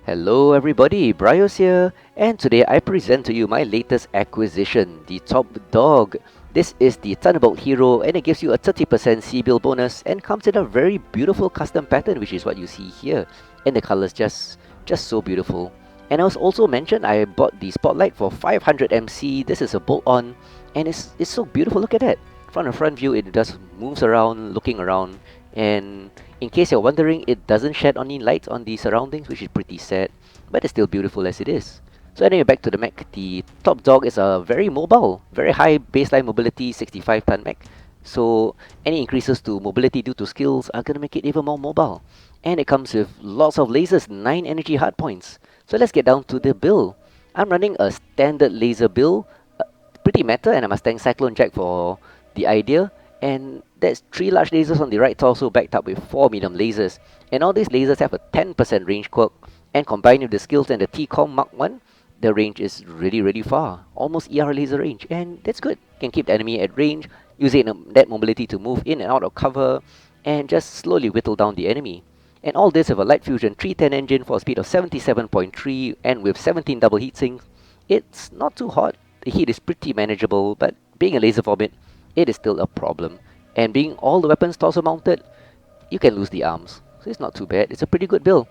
Hello everybody, BrioS here, and today I present to you my latest acquisition, the Top Dog. This is the Thunderbolt Hero and it gives you a 30% C-Build bonus and comes in a very beautiful custom pattern, which is what you see here. And the colors just so beautiful. And I was also mentioned I bought the Spotlight for 500 MC. This is a bolt-on and it's so beautiful. Look at that. From the front view it just moves around, looking around, and in case you're wondering, it doesn't shed any light on the surroundings, which is pretty sad, but it's still beautiful as it is. So anyway, back to the mech. The Top Dog is a very mobile, very high baseline mobility, 65-ton mech. So any increases to mobility due to skills are gonna make it even more mobile. And it comes with lots of lasers, 9 energy hardpoints. So let's get down to the build. I'm running a standard laser build, pretty meta, and I must thank Cyclone Jack for the idea. And there's 3 large lasers on the right torso backed up with 4 medium lasers. And all these lasers have a 10% range quirk, and combined with the skills and the T-Com Mark 1, the range is really far, almost ER laser range, and that's good. Can keep the enemy at range, using that mobility to move in and out of cover, and just slowly whittle down the enemy. And all this with a Light Fusion 310 engine for a speed of 77.3 and with 17 double heatsinks. It's not too hot, the heat is pretty manageable, but being a Laservomit, it is still a problem. And being all the weapons torso mounted, you can lose the arms. So it's not too bad, it's a pretty good build.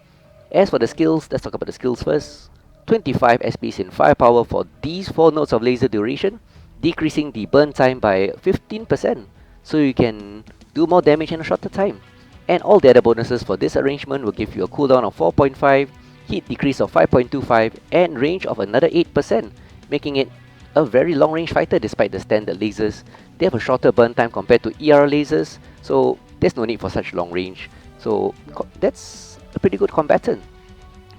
As for the skills, let's talk about the skills first. 25 SPs in firepower for these 4 nodes of laser duration, decreasing the burn time by 15%, so you can do more damage in a shorter time. And all the other bonuses for this arrangement will give you a cooldown of 4.5, heat decrease of 5.25, and range of another 8%, making it a very long range fighter despite the standard lasers. They have a shorter burn time compared to ER lasers, so there's no need for such long range. So that's a pretty good combatant.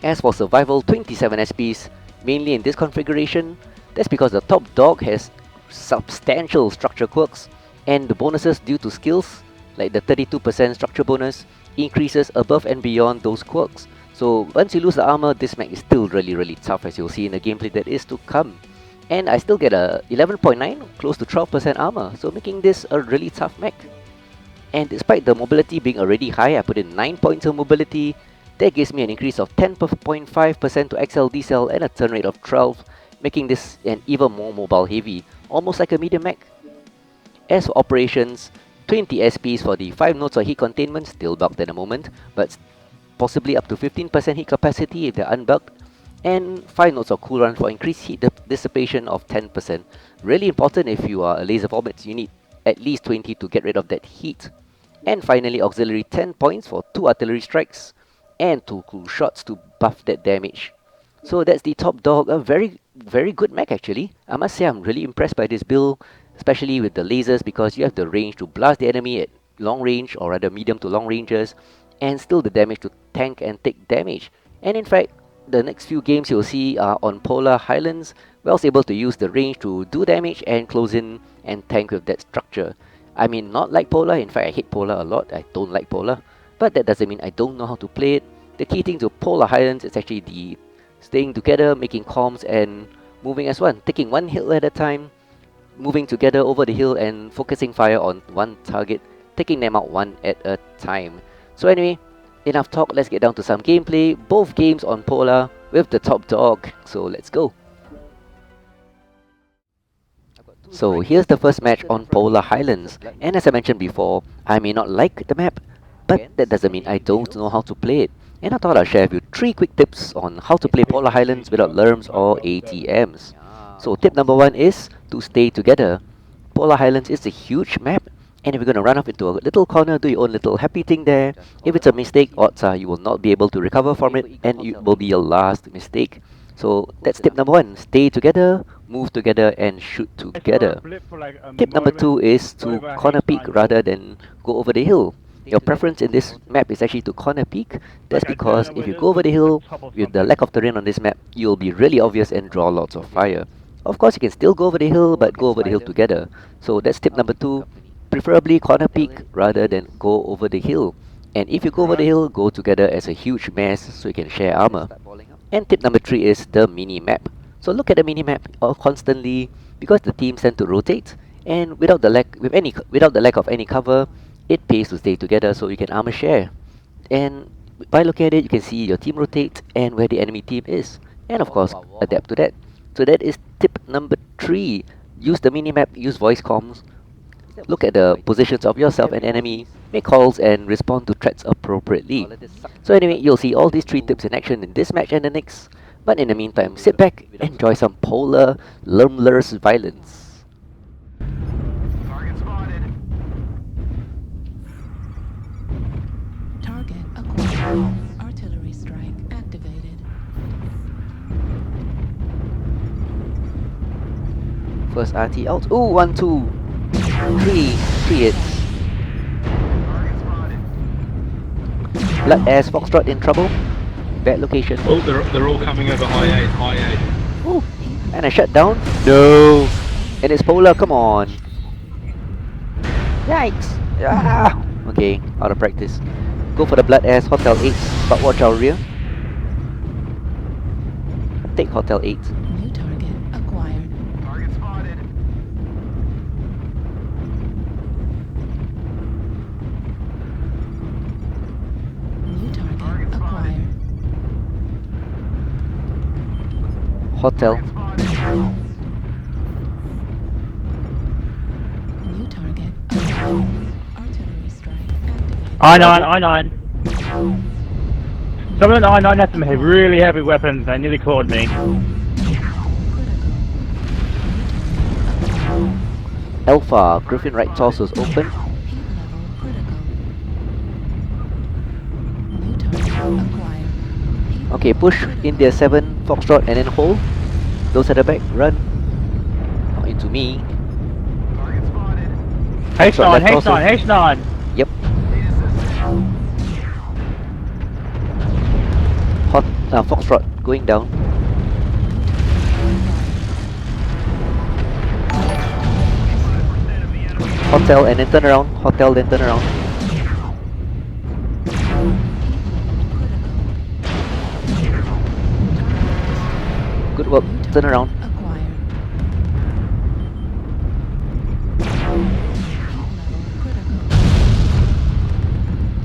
As for survival, 27 SPs, mainly in this configuration. That's because the Top Dog has substantial structure quirks, and the bonuses due to skills, like the 32% structure bonus, increases above and beyond those quirks. So once you lose the armor, this mech is still really tough, as you'll see in the gameplay that is to come. And I still get a 11.9, close to 12% armor, so making this a really tough mech. And despite the mobility being already high, I put in 9 points of mobility. That gives me an increase of 10.5% to XL decel and a turn rate of 12, making this an even more mobile heavy, almost like a medium mech. As for operations, 20 SPs for the 5 nodes of heat containment, still bugged at the moment, but possibly up to 15% heat capacity if they're unbugged, and 5 nodes of cooldown for increased heat dissipation of 10%. Really important if you are a Laservomit, you need at least 20 to get rid of that heat. And finally, auxiliary 10 points for 2 artillery strikes, and 2 cool shots to buff that damage. So that's the Top Dog, a very good mech actually. I must say I'm really impressed by this build, especially with the lasers, because you have the range to blast the enemy at long range, or rather medium to long ranges, and still the damage to tank and take damage. And in fact, the next few games you'll see are on Polar Highlands, where I was able to use the range to do damage and close in and tank with that structure. I mean, not like Polar, in fact I hate Polar a lot, I don't like Polar. But that doesn't mean I don't know how to play it. The key thing to Polar Highlands is actually the staying together, making comms, and moving as one. Taking one hill at a time, moving together over the hill and focusing fire on one target, taking them out one at a time. So anyway, enough talk, let's get down to some gameplay. Both games on Polar with the Top Dog, so let's go. So here's the first match on Polar Highlands, and as I mentioned before, I may not like the map, but that doesn't mean I don't know how to play it. And I thought I'd share with you 3 quick tips on how to play Polar Highlands without lerms or ATMs. So tip number 1 is to stay together. Polar Highlands is a huge map, and if you're going to run off into a little corner, do your own little happy thing there, if it's a mistake, odds are you will not be able to recover from it, and it will be your last mistake. So that's tip number 1, stay together, move together, and shoot together. Tip number 2 is to corner peek rather than go over the hill. Your preference in this map is actually to corner peek. That's because if you go over the hill, with the lack of terrain on this map, you'll be really obvious and draw lots of fire. Of course, you can still go over the hill, but go over the hill together. So that's tip number 2, preferably corner peek rather than go over the hill. And if you go over the hill, go together as a huge mass so you can share armor. And tip number 3 is the mini-map. So look at the mini-map constantly, because the teams tend to rotate, and without the lack of any cover, it pays to stay together so you can armor share. And By looking at it, you can see your team rotate and where the enemy team is. And of course, adapt to that. So that is tip number 3. Use the minimap, use voice comms, look at the positions of yourself and enemy, make calls and respond to threats appropriately. So anyway, you'll see all these 3 tips in action in this match and the next. But in the meantime, sit back, enjoy some polar Lermler's violence. Target spotted. Target acquired. Artillery strike activated. First RT out. Ooh, 1, 2, 3 hits. Target spotted. Blood as Foxtrot in trouble. Bad location. Oh, they're all coming over high 8, high 8. Ooh, and a shutdown. No. And it's polar, come on. Yikes. Ah. Okay, out of practice. Go for the blood as Hotel 8, but watch our rear. Take Hotel 8. New target acquired. Target spotted. New target acquired. Hotel. Spotted. New target acquired. Artillery strike activated. I9. Some of the I9 had some really heavy weapons, they nearly clawed me. Alpha, Griffin right torso's open. Heat level critical. New target acquired. Heat Okay, level push critical. India 7, Foxtrot, and then hold. Those at the back, run. Not into me. Target spotted. H9, left also. H9, H9. Yep. Need assistance. Hot, Foxtrot going down. Hotel and then turn around. Hotel then turn around. Good work. Turn around. Acquired. Heat level critical.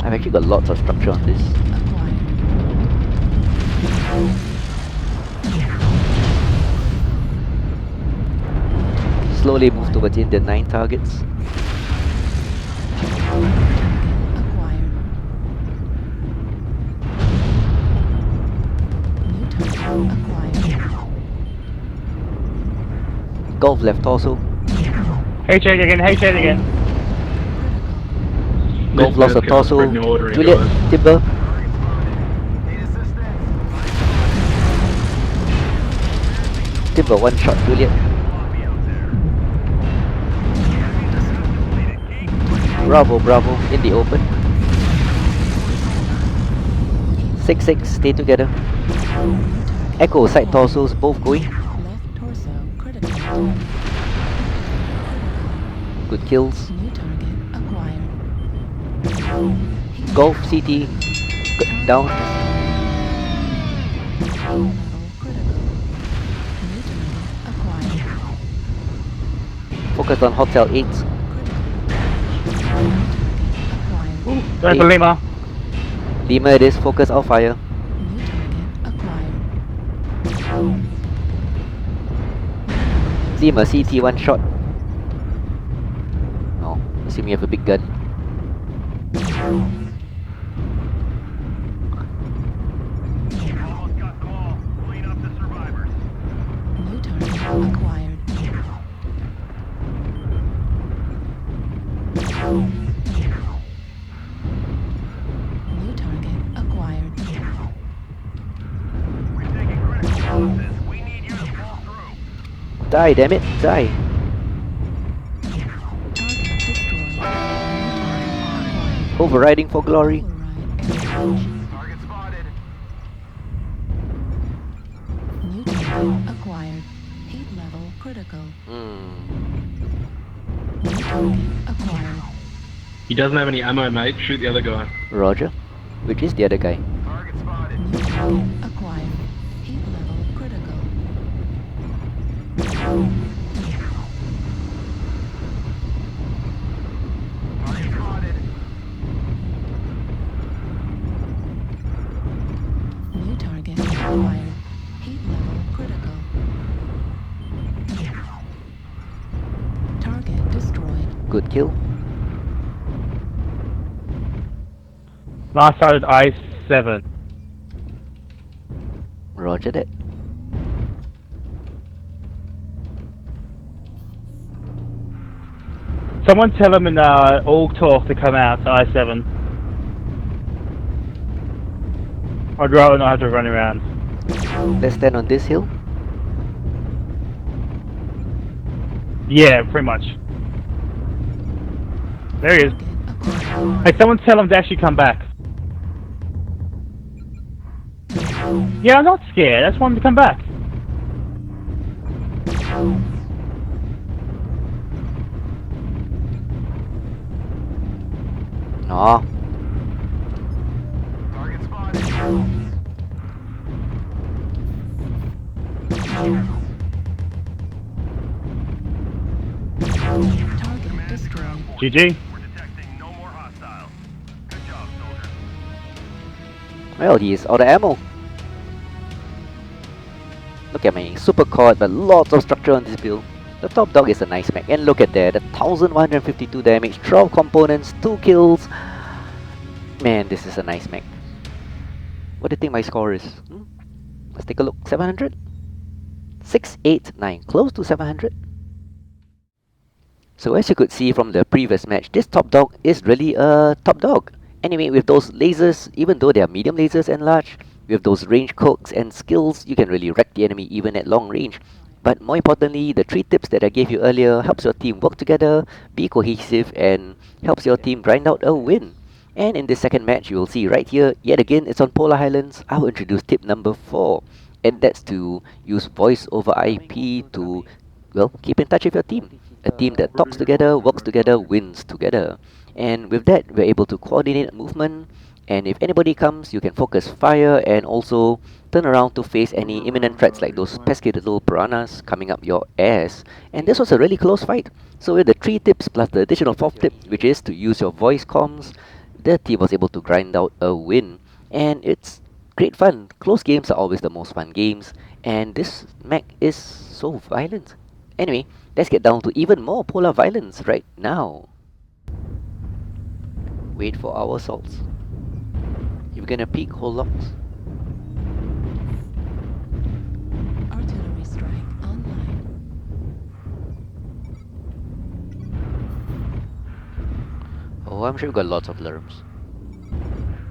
I've actually got lots of structure on this. Acquired. Slowly move towards India 9 targets. Acquired. New target acquired. Golf left torso. H8 again, H8 again. Golf lost a Let's go torso. spread new ordering, Juliet, guys. Timber. Target spotted. Need assistance. Timber, one shot, Juliet. Lobby out there. Bravo, Bravo, in the open. 6-6, stay together. Echo, side torsos, both going. Left torso critical. Good kills. New target acquired. Golf, CT, down. Heat level critical. New target acquired. Focus on Hotel 8. Acquired. There's Hey. a Lima. Lima it is, focus our fire. New target acquired. Lima, CT, one shot. Oh, assume you have a big gun. Almost got call. Clean up the survivors. New target acquired. New target acquired. We're taking critical losses. We need you to pull through. Die, damn it, die. Target destroyed. New target acquired. Overriding for glory. Override. Target spotted. New target acquired. Heat level critical. New target acquired. He doesn't have any ammo, mate. Shoot the other guy. Roger. Which is the other guy? Target spotted. New target acquired. Heat level critical. Target spotted. acquired. Heat level critical. Target destroyed. Good kill. Last sighted I7. Roger that. Someone tell him in org talk to come out to I7. I'd rather not have to run around. Let's stand on this hill. Yeah, pretty much. There he is. Target acquired. Hey, someone tell him to actually come back. Yeah, I'm not scared. I just want him to come back. Aw, Target spotted. Target destroyed. GG. We're detecting no more hostiles. Good job, soldier. well, he is out of ammo. Look at me, super cord, but lots of structure on this build. The top dog is a nice mech, and look at that, 1152 damage, 12 components, 2 kills. Man, this is a nice mech. What do you think my score is? Let's take a look. 700? 689, close to 700. So as you could see from the previous match, this top dog is really a top dog. Anyway, with those lasers, even though they are medium lasers and large, with those range quirks and skills, you can really wreck the enemy even at long range. But more importantly, the 3 tips that I gave you earlier helps your team work together, be cohesive, and helps your team grind out a win. And in this second match, you will see right here, yet again, it's on Polar Highlands. I will introduce tip number 4, and that's to use voice over IP to, well, keep in touch with your team. A team that talks together, works together, wins together. And with that, we're able to coordinate movement, and if anybody comes, you can focus fire and also turn around to face any imminent threats like those pesky little piranhas coming up your ass. And this was a really close fight. So with the 3 tips plus the additional 4th tip, which is to use your voice comms, the team was able to grind out a win. And it's great fun. Close games are always the most fun games, and this mech is so violent. Anyway, let's get down to even more polar violence right now. Wait for our assaults. If you're gonna peek, hold locks. Artillery strike online. Oh, I'm sure we've got lots of lerms.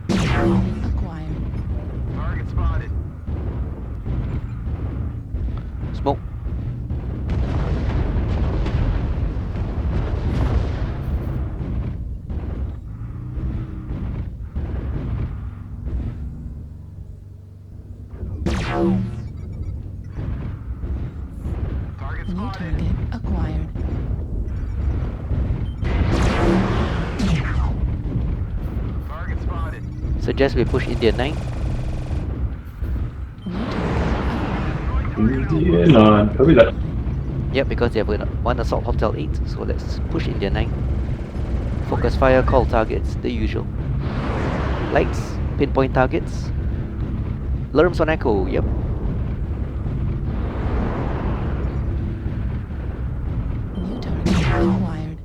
Acquired. Target spotted. Smoke. Target New spotted. target acquired. Target spotted. Suggest we push India 9. New target acquired. Yeah, no, probably that. Yep, because they have one assault hotel 8, so let's push India 9. Focus fire, call targets, the usual. Lights, pinpoint targets. Lerms on echo, yep. New target acquired.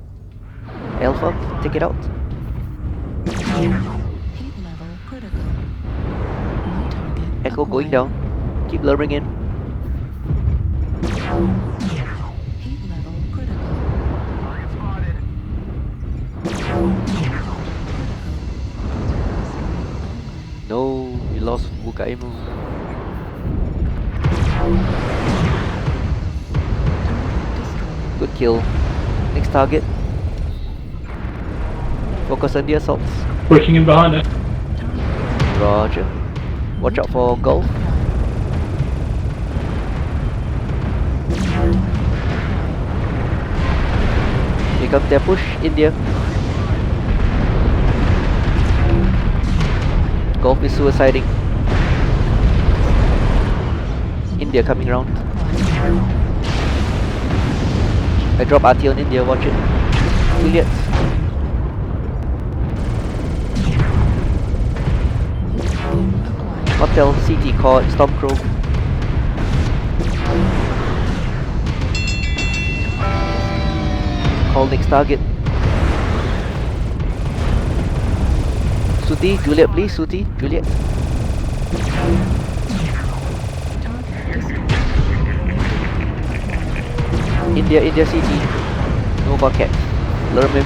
Alpha, take it out. Heat level critical. New target Echo going acquired. down. Keep luring in. Heat level critical. Target spotted. No, we lost Wukaimu. Good kill. Next target. Focus on the assaults. Pushing in behind us. Roger. Watch out for Gulf. Here comes their push, India. Gulf is suiciding. India coming round. I drop RT on India, watch it. Juliet. Hotel, CT caught, Stormcrow. Call next target. Suti, Juliet please, Suti, Juliet. India, India CT. No bucket. Learn him.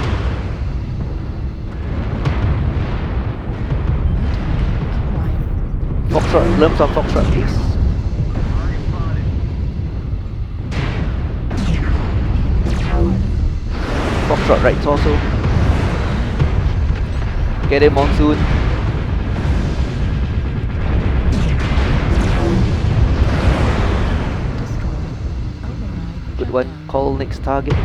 Foxtrot, learn from Foxtrot please. Foxtrot right torso. Get him Monsoon. Good one. Call next target.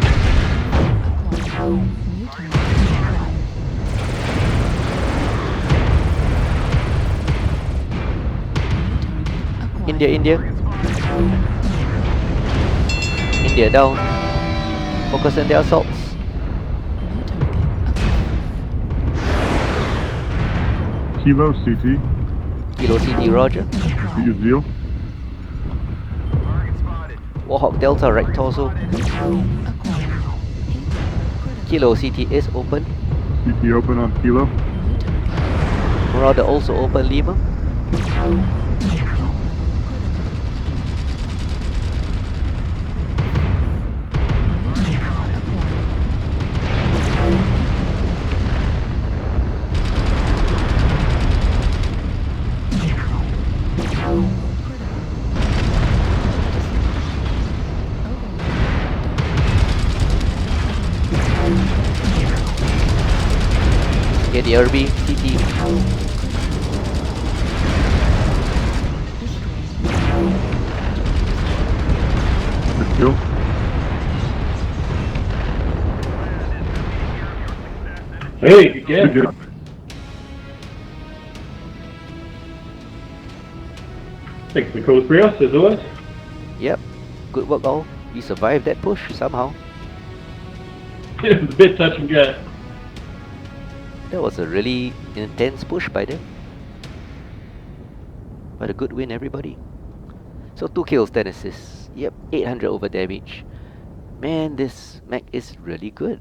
India, India. India down. Focus on their assaults. Kilo CT. Kilo CT, roger. Use Zeal. Warhawk Delta right torso. Kilo CT is open. CT open on Kilo. Marauder also open, Lima. Get the RB, CT. Good kill. Hey, good game. Good job. Thanks for the calls, BrioS, as always. Yep. Good work all. We survived that push somehow. It was a bit touch and go. That was a really intense push by them. But a good win, everybody. So 2 kills, 10 assists. Yep, 800 over damage. Man, this mech is really good.